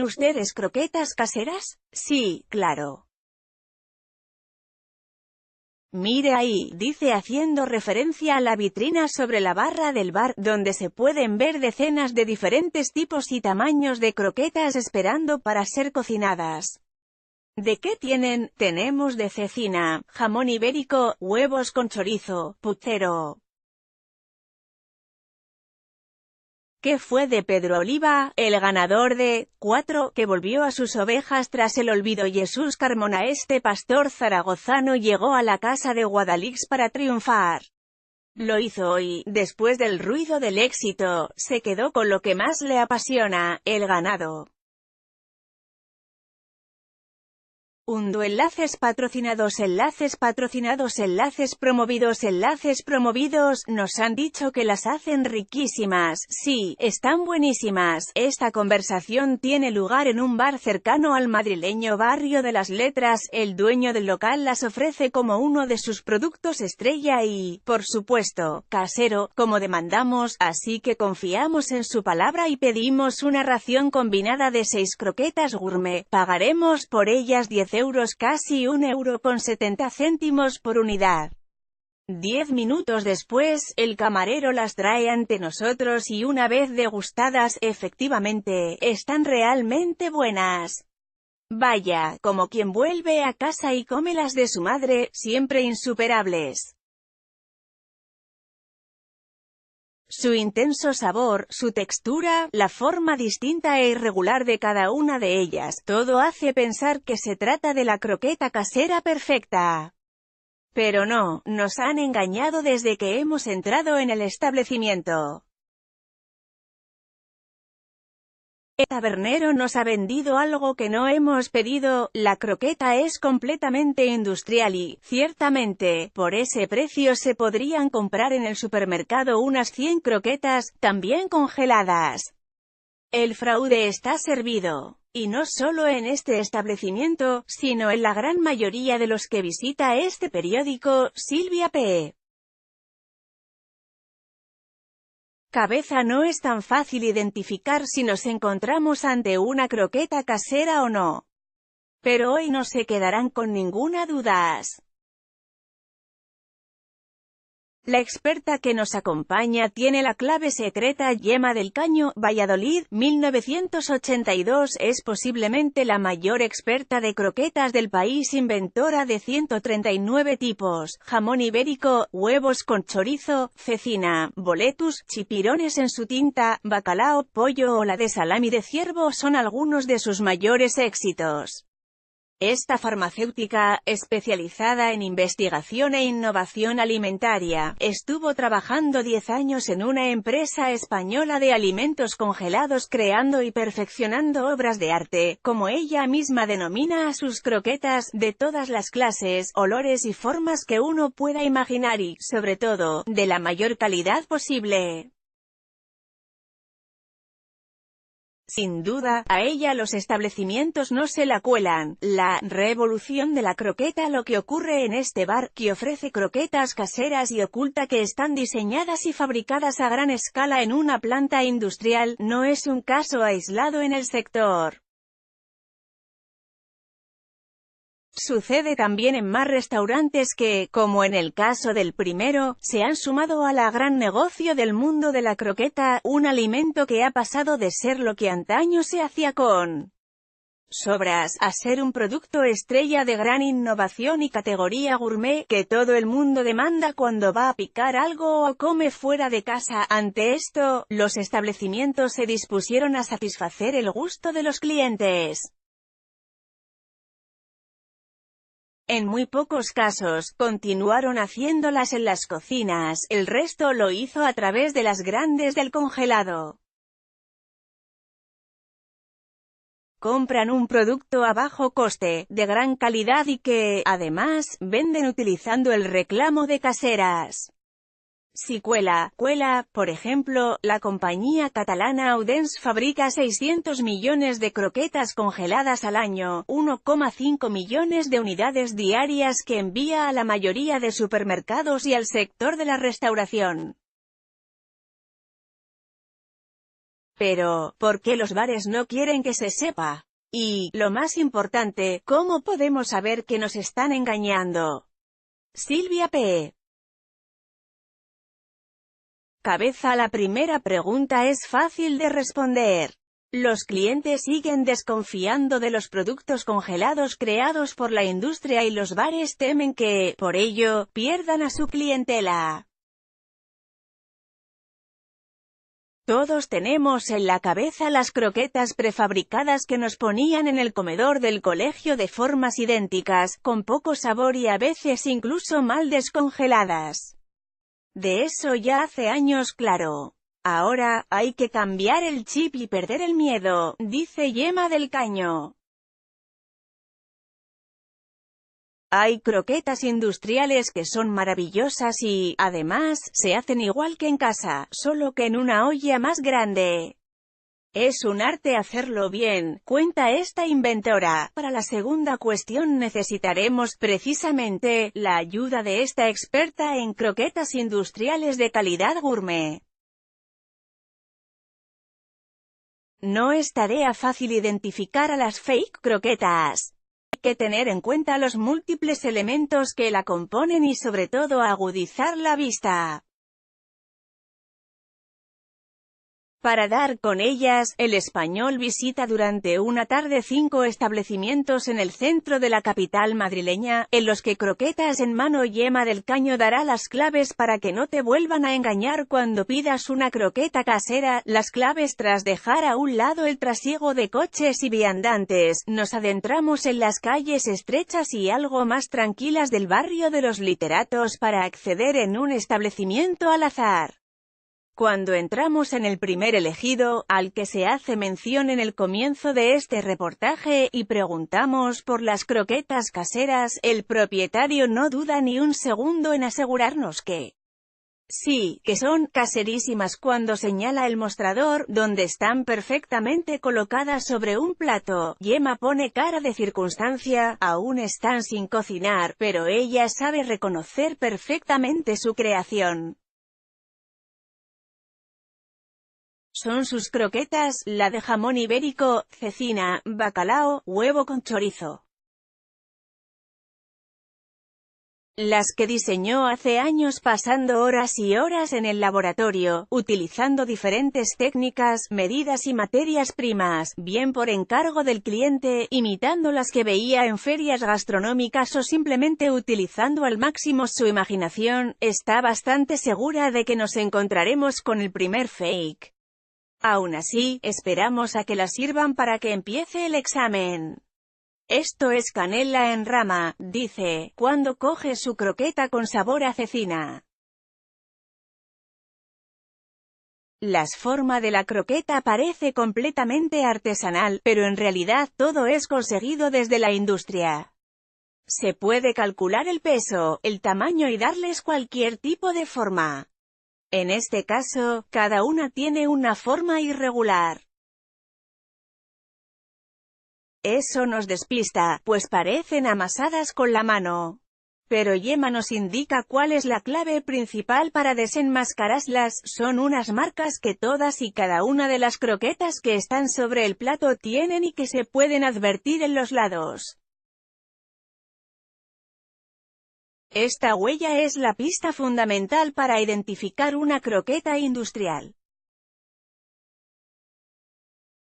ustedes croquetas caseras? Sí, claro. Mire ahí, dice haciendo referencia a la vitrina sobre la barra del bar, donde se pueden ver decenas de diferentes tipos y tamaños de croquetas esperando para ser cocinadas. ¿De qué tienen? Tenemos de cecina, jamón ibérico, huevos con chorizo, puchero. ¿Qué fue de Pedro Oliva, el ganador de 4, que volvió a sus ovejas tras el olvido? Jesús Carmona. Este pastor zaragozano llegó a la casa de Guadalix para triunfar. Lo hizo hoy, después del ruido del éxito, se quedó con lo que más le apasiona, el ganado. Enlaces patrocinados, enlaces patrocinados, enlaces promovidos, enlaces promovidos. Nos han dicho que las hacen riquísimas. Sí, están buenísimas. Esta conversación tiene lugar en un bar cercano al madrileño Barrio de las Letras. El dueño del local las ofrece como uno de sus productos estrella y, por supuesto, casero, como demandamos, así que confiamos en su palabra y pedimos una ración combinada de 6 croquetas gourmet. Pagaremos por ellas 10 euros, casi €1,70 por unidad. 10 minutos después, el camarero las trae ante nosotros y una vez degustadas, efectivamente, están realmente buenas. Vaya, como quien vuelve a casa y come las de su madre, siempre insuperables. Su intenso sabor, su textura, la forma distinta e irregular de cada una de ellas, todo hace pensar que se trata de la croqueta casera perfecta. Pero no, nos han engañado desde que hemos entrado en el establecimiento. El tabernero nos ha vendido algo que no hemos pedido. La croqueta es completamente industrial y, ciertamente, por ese precio se podrían comprar en el supermercado unas 100 croquetas, también congeladas. El fraude está servido. Y no solo en este establecimiento, sino en la gran mayoría de los que visita este periódico. Silvia P. Cabeza. No es tan fácil identificar si nos encontramos ante una croqueta casera o no. Pero hoy no se quedarán con ninguna duda. La experta que nos acompaña tiene la clave secreta. Yema del Caño, Valladolid, 1982, es posiblemente la mayor experta de croquetas del país, inventora de 139 tipos, jamón ibérico, huevos con chorizo, cecina, boletus, chipirones en su tinta, bacalao, pollo o la de salami de ciervo son algunos de sus mayores éxitos. Esta farmacéutica, especializada en investigación e innovación alimentaria, estuvo trabajando 10 años en una empresa española de alimentos congelados creando y perfeccionando obras de arte, como ella misma denomina a sus croquetas, de todas las clases, olores y formas que uno pueda imaginar y, sobre todo, de la mayor calidad posible. Sin duda, a ella los establecimientos no se la cuelan. La revolución de la croqueta. Lo que ocurre en este bar, que ofrece croquetas caseras y oculta que están diseñadas y fabricadas a gran escala en una planta industrial, no es un caso aislado en el sector. Sucede también en más restaurantes que, como en el caso del primero, se han sumado al gran negocio del mundo de la croqueta, un alimento que ha pasado de ser lo que antaño se hacía con sobras, a ser un producto estrella de gran innovación y categoría gourmet, que todo el mundo demanda cuando va a picar algo o come fuera de casa. Ante esto, los establecimientos se dispusieron a satisfacer el gusto de los clientes. En muy pocos casos, continuaron haciéndolas en las cocinas, el resto lo hizo a través de las grandes del congelado. Compran un producto a bajo coste, de gran calidad y que, además, venden utilizando el reclamo de caseras. Si cuela, por ejemplo, la compañía catalana Audens fabrica 600 millones de croquetas congeladas al año, 1,5 millones de unidades diarias que envía a la mayoría de supermercados y al sector de la restauración. Pero, ¿por qué los bares no quieren que se sepa? Y, lo más importante, ¿cómo podemos saber que nos están engañando? Silvia P. Cabeza. La primera pregunta es fácil de responder. Los clientes siguen desconfiando de los productos congelados creados por la industria y los bares temen que, por ello, pierdan a su clientela. Todos tenemos en la cabeza las croquetas prefabricadas que nos ponían en el comedor del colegio de formas idénticas, con poco sabor y a veces incluso mal descongeladas. De eso ya hace años, claro. Ahora, hay que cambiar el chip y perder el miedo, dice Gemma del Caño. Hay croquetas industriales que son maravillosas y, además, se hacen igual que en casa, solo que en una olla más grande. Es un arte hacerlo bien, cuenta esta inventora. Para la segunda cuestión necesitaremos, precisamente, la ayuda de esta experta en croquetas industriales de calidad gourmet. No es tarea fácil identificar a las fake croquetas. Hay que tener en cuenta los múltiples elementos que la componen y sobre todo agudizar la vista. Para dar con ellas, el español visita durante una tarde 5 establecimientos en el centro de la capital madrileña, en los que croquetas en mano. Gemma del Caño dará las claves para que no te vuelvan a engañar cuando pidas una croqueta casera. Las claves. Tras dejar a un lado el trasiego de coches y viandantes, nos adentramos en las calles estrechas y algo más tranquilas del barrio de los Literatos para acceder en un establecimiento al azar. Cuando entramos en el primer elegido, al que se hace mención en el comienzo de este reportaje, y preguntamos por las croquetas caseras, el propietario no duda ni un segundo en asegurarnos que sí, que son caserísimas cuando señala el mostrador, donde están perfectamente colocadas sobre un plato. Gemma pone cara de circunstancia, aún están sin cocinar, pero ella sabe reconocer perfectamente su creación. Son sus croquetas, la de jamón ibérico, cecina, bacalao, huevo con chorizo. Las que diseñó hace años pasando horas y horas en el laboratorio, utilizando diferentes técnicas, medidas y materias primas, bien por encargo del cliente, imitando las que veía en ferias gastronómicas o simplemente utilizando al máximo su imaginación. Está bastante segura de que nos encontraremos con el primer fake. Aún así, esperamos a que la sirvan para que empiece el examen. Esto es canela en rama, dice, cuando coge su croqueta con sabor a cecina. La forma de la croqueta parece completamente artesanal, pero en realidad todo es conseguido desde la industria. Se puede calcular el peso, el tamaño y darles cualquier tipo de forma. En este caso, cada una tiene una forma irregular. Eso nos despista, pues parecen amasadas con la mano. Pero Gemma nos indica cuál es la clave principal para desenmascararlas. Son unas marcas que todas y cada una de las croquetas que están sobre el plato tienen y que se pueden advertir en los lados. Esta huella es la pista fundamental para identificar una croqueta industrial.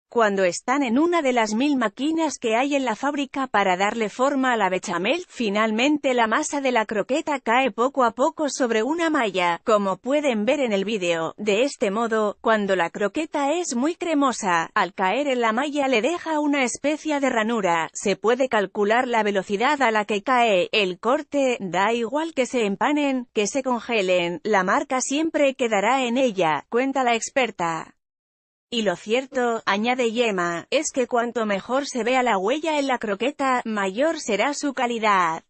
Cuando están en una de las 1000 máquinas que hay en la fábrica para darle forma a la bechamel, finalmente la masa de la croqueta cae poco a poco sobre una malla, como pueden ver en el vídeo. De este modo, cuando la croqueta es muy cremosa, al caer en la malla le deja una especie de ranura. Se puede calcular la velocidad a la que cae el corte, da igual que se empanen, que se congelen, la marca siempre quedará en ella, cuenta la experta. Y lo cierto, añade Gemma, es que cuanto mejor se vea la huella en la croqueta, mayor será su calidad.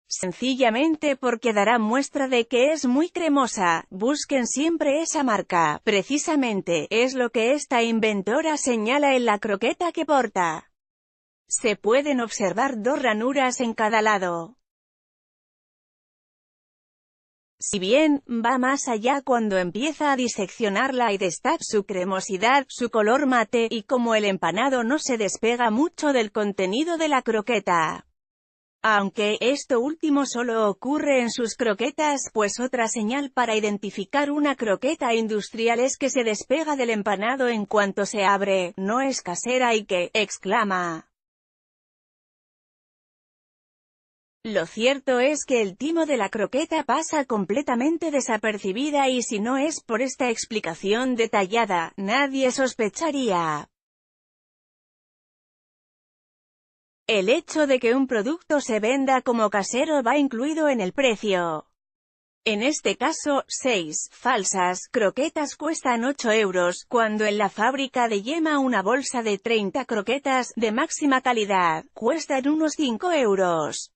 Sencillamente porque dará muestra de que es muy cremosa. Busquen siempre esa marca, precisamente, es lo que esta inventora señala en la croqueta que porta. Se pueden observar 2 ranuras en cada lado. Si bien, va más allá cuando empieza a diseccionarla y destaca su cremosidad, su color mate, y como el empanado no se despega mucho del contenido de la croqueta. Aunque esto último solo ocurre en sus croquetas, pues otra señal para identificar una croqueta industrial es que se despega del empanado en cuanto se abre, no es casera y que exclama. Lo cierto es que el timo de la croqueta pasa completamente desapercibida y si no es por esta explicación detallada, nadie sospecharía. El hecho de que un producto se venda como casero va incluido en el precio. En este caso, 6 falsas croquetas cuestan 8 euros, cuando en la fábrica de Yema una bolsa de 30 croquetas, de máxima calidad, cuestan unos 5 euros.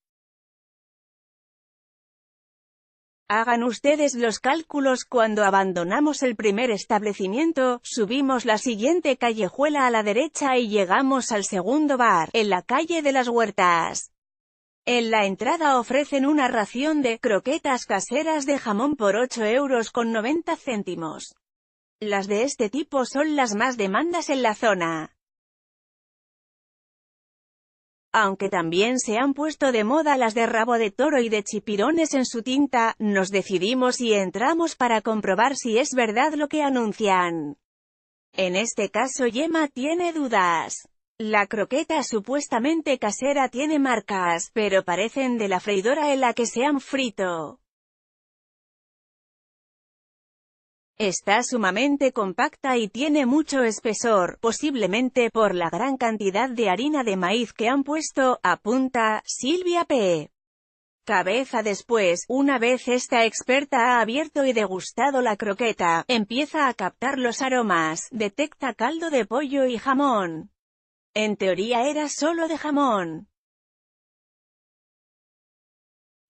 Hagan ustedes los cálculos cuando abandonamos el primer establecimiento, subimos la siguiente callejuela a la derecha y llegamos al segundo bar, en la calle de las Huertas. En la entrada ofrecen una ración de croquetas caseras de jamón por 8,90 euros. Las de este tipo son las más demandas en la zona. Aunque también se han puesto de moda las de rabo de toro y de chipirones en su tinta, nos decidimos y entramos para comprobar si es verdad lo que anuncian. En este caso Yema tiene dudas. La croqueta supuestamente casera tiene marcas, pero parecen de la freidora en la que se han frito. Está sumamente compacta y tiene mucho espesor, posiblemente por la gran cantidad de harina de maíz que han puesto, apunta Silvia P. Cabeza. Después, una vez esta experta ha abierto y degustado la croqueta, empieza a captar los aromas, detecta caldo de pollo y jamón. En teoría era solo de jamón.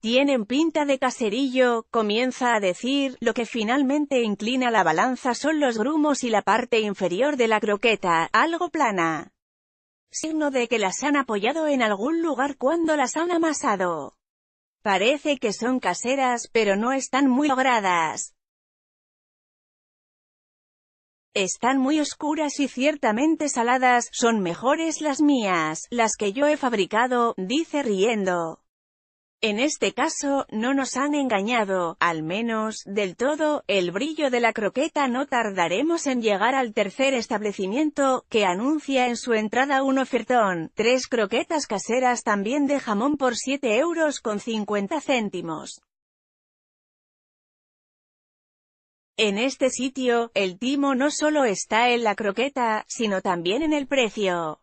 Tienen pinta de caserillo, comienza a decir, lo que finalmente inclina la balanza son los grumos y la parte inferior de la croqueta, algo plana. Signo de que las han apoyado en algún lugar cuando las han amasado. Parece que son caseras, pero no están muy logradas. Están muy oscuras y ciertamente saladas, son mejores las mías, las que yo he fabricado, dice riendo. En este caso, no nos han engañado, al menos, del todo, el brillo de la croqueta. No tardaremos en llegar al tercer establecimiento, que anuncia en su entrada un ofertón, 3 croquetas caseras también de jamón por 7,50 euros. En este sitio, el timo no solo está en la croqueta, sino también en el precio.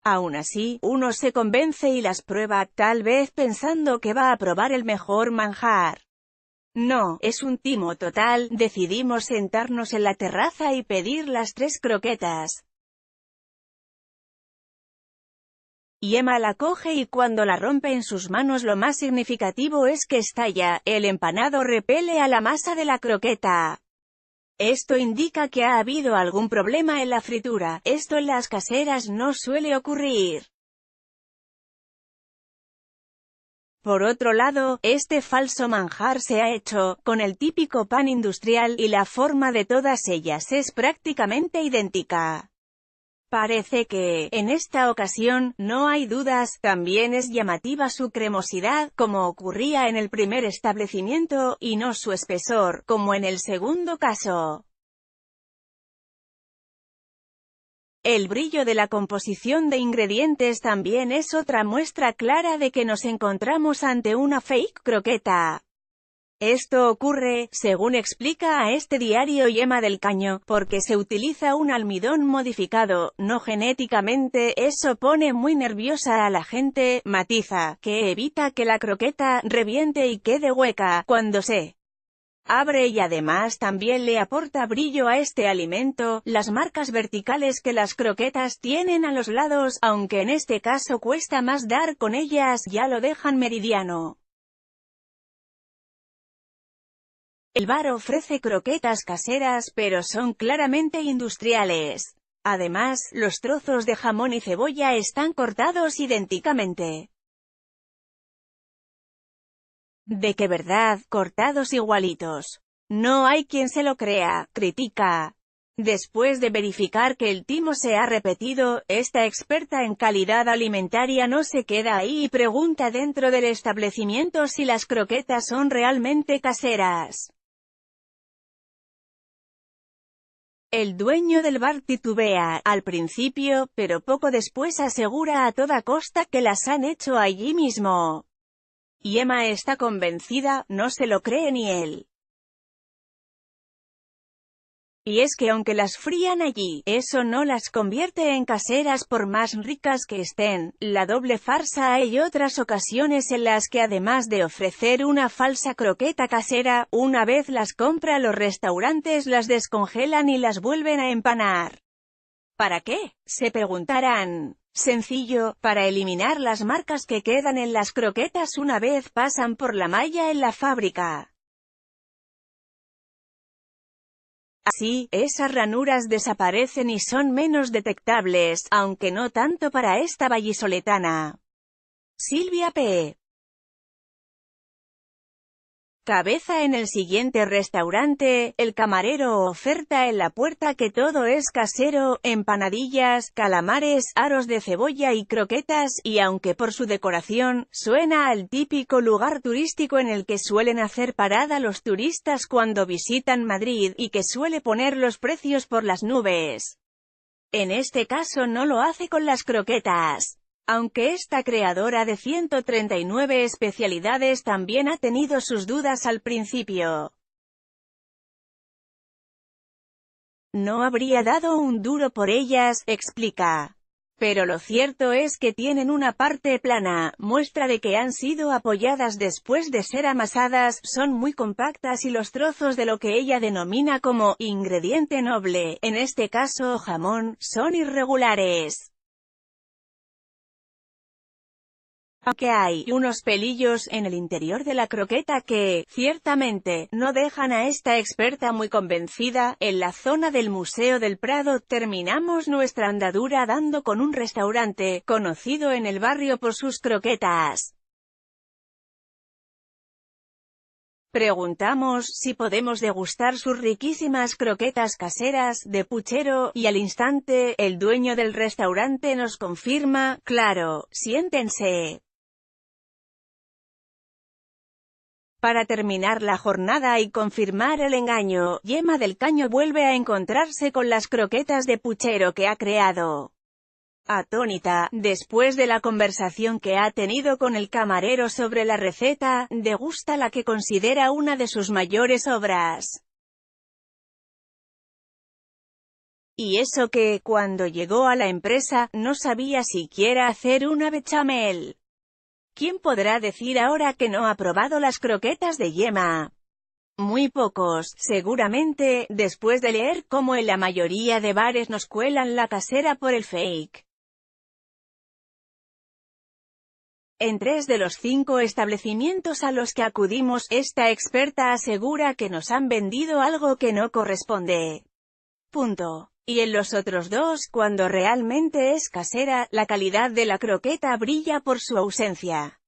Aún así, uno se convence y las prueba, tal vez pensando que va a probar el mejor manjar. No, es un timo total. Decidimos sentarnos en la terraza y pedir las 3 croquetas. Yema la coge y cuando la rompe en sus manos lo más significativo es que estalla, el empanado repele a la masa de la croqueta. Esto indica que ha habido algún problema en la fritura, esto en las caseras no suele ocurrir. Por otro lado, este falso manjar se ha hecho, con el típico pan industrial, y la forma de todas ellas es prácticamente idéntica. Parece que, en esta ocasión, no hay dudas, también es llamativa su cremosidad, como ocurría en el primer establecimiento, y no su espesor, como en el segundo caso. El brillo de la composición de ingredientes también es otra muestra clara de que nos encontramos ante una fake croqueta. Esto ocurre, según explica a este diario Yema del Caño, porque se utiliza un almidón modificado, no genéticamente. Eso pone muy nerviosa a la gente, matiza, que evita que la croqueta reviente y quede hueca cuando se abre y además también le aporta brillo a este alimento. Las marcas verticales que las croquetas tienen a los lados, aunque en este caso cuesta más dar con ellas, ya lo dejan meridiano. El bar ofrece croquetas caseras, pero son claramente industriales. Además, los trozos de jamón y cebolla están cortados idénticamente. ¿De qué verdad? Cortados igualitos. No hay quien se lo crea, critica. Después de verificar que el timo se ha repetido, esta experta en calidad alimentaria no se queda ahí y pregunta dentro del establecimiento si las croquetas son realmente caseras. El dueño del bar titubea, al principio, pero poco después asegura a toda costa que las han hecho allí mismo. Y Emma está convencida, no se lo cree ni él. Y es que aunque las frían allí, eso no las convierte en caseras por más ricas que estén. La doble farsa. Hay otras ocasiones en las que además de ofrecer una falsa croqueta casera, una vez las compra los restaurantes las descongelan y las vuelven a empanar. ¿Para qué?, se preguntarán. Sencillo, para eliminar las marcas que quedan en las croquetas una vez pasan por la malla en la fábrica. Así, esas ranuras desaparecen y son menos detectables, aunque no tanto para esta vallisoletana. Silvia P. Cabeza. En el siguiente restaurante, el camarero oferta en la puerta que todo es casero, empanadillas, calamares, aros de cebolla y croquetas, y aunque por su decoración, suena al típico lugar turístico en el que suelen hacer parada los turistas cuando visitan Madrid, y que suele poner los precios por las nubes. En este caso no lo hace con las croquetas. Aunque esta creadora de 139 especialidades también ha tenido sus dudas al principio. No habría dado un duro por ellas, explica. Pero lo cierto es que tienen una parte plana, muestra de que han sido apoyadas después de ser amasadas, son muy compactas y los trozos de lo que ella denomina como ingrediente noble, en este caso jamón, son irregulares. Aunque hay unos pelillos en el interior de la croqueta que, ciertamente, no dejan a esta experta muy convencida. En la zona del Museo del Prado terminamos nuestra andadura dando con un restaurante, conocido en el barrio por sus croquetas. Preguntamos si podemos degustar sus riquísimas croquetas caseras, de puchero, y al instante, el dueño del restaurante nos confirma, claro, siéntense. Para terminar la jornada y confirmar el engaño, Gemma del Caño vuelve a encontrarse con las croquetas de puchero que ha creado. Atónita, después de la conversación que ha tenido con el camarero sobre la receta, degusta la que considera una de sus mayores obras. Y eso que, cuando llegó a la empresa, no sabía siquiera hacer una bechamel. ¿Quién podrá decir ahora que no ha probado las croquetas de Gemma? Muy pocos, seguramente, después de leer cómo en la mayoría de bares nos cuelan la casera por el fake. En 3 de los 5 establecimientos a los que acudimos, esta experta asegura que nos han vendido algo que no corresponde. Punto. Y en los otros 2, cuando realmente es casera, la calidad de la croqueta brilla por su ausencia.